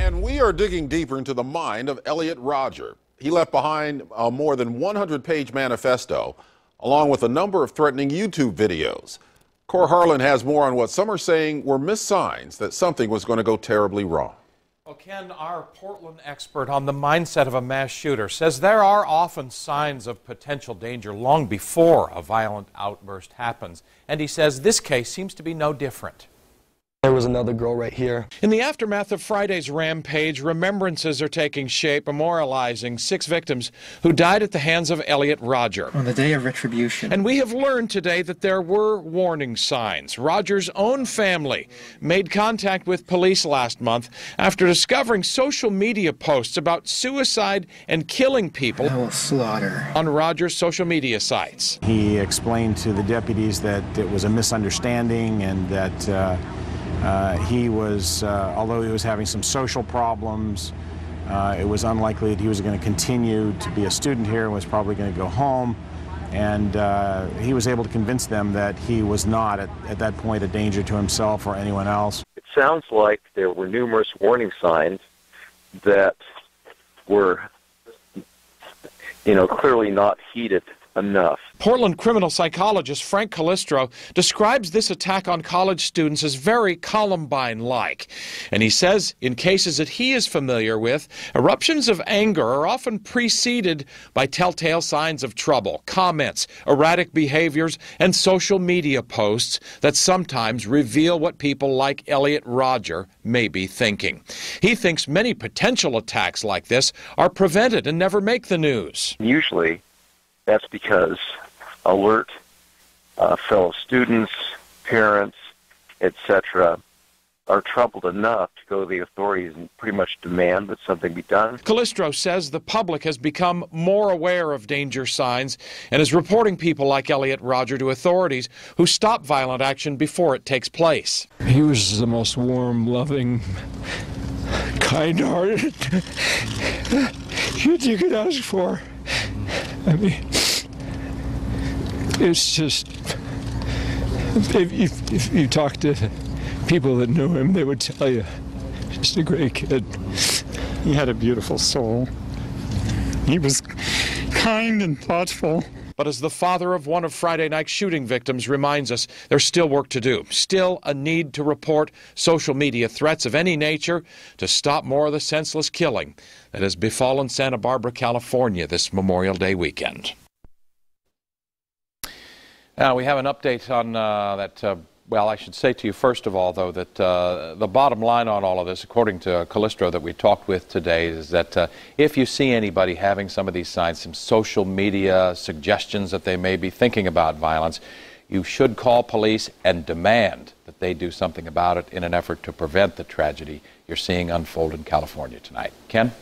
And we are digging deeper into the mind of Elliot Rodger. He left behind a more than 100-page manifesto, along with a number of threatening YouTube videos. Cor Harlan has more on what some are saying were missed signs that something was going to go terribly wrong. Well, Ken, our Portland expert on the mindset of a mass shooter, says there are often signs of potential danger long before a violent outburst happens. And he says this case seems to be no different. There was another girl right here. In the aftermath of Friday's rampage, remembrances are taking shape, memorializing 6 victims who died at the hands of Elliot Rodger. On the day of retribution. And we have learned today that there were warning signs. Rodger's own family made contact with police last month after discovering social media posts about suicide and killing people slaughter on Rodger's social media sites. He explained to the deputies that it was a misunderstanding and that he was, although he was having some social problems, it was unlikely that he was going to continue to be a student here and was probably going to go home. And he was able to convince them that he was not, at that point, a danger to himself or anyone else. It sounds like there were numerous warning signs that were, clearly not heeded enough. Portland criminal psychologist Frank Calistro describes this attack on college students as very Columbine-like. And he says in cases that he is familiar with, eruptions of anger are often preceded by telltale signs of trouble, comments, erratic behaviors, and social media posts that sometimes reveal what people like Elliot Rodger may be thinking. He thinks many potential attacks like this are prevented and never make the news. Usually, that's because alert fellow students, parents, etc., are troubled enough to go to the authorities and pretty much demand that something be done. Calistro says the public has become more aware of danger signs and is reporting people like Elliot Rodger to authorities who stop violent action before it takes place. He was the most warm, loving, kind-hearted kid you could ask for. I mean, it's just, if you talk to people that knew him, they would tell you, just a great kid. He had a beautiful soul. He was kind and thoughtful. But as the father of one of Friday night's shooting victims reminds us, there's still work to do. Still a need to report social media threats of any nature to stop more of the senseless killing that has befallen Santa Barbara, California this Memorial Day weekend. Now, we have an update on that. Well, I should say to you, first of all, though, that the bottom line on all of this, according to Calistro that we talked with today, is that if you see anybody having some of these signs, some social media suggestions that they may be thinking about violence, you should call police and demand that they do something about it in an effort to prevent the tragedy you're seeing unfold in California tonight. Ken?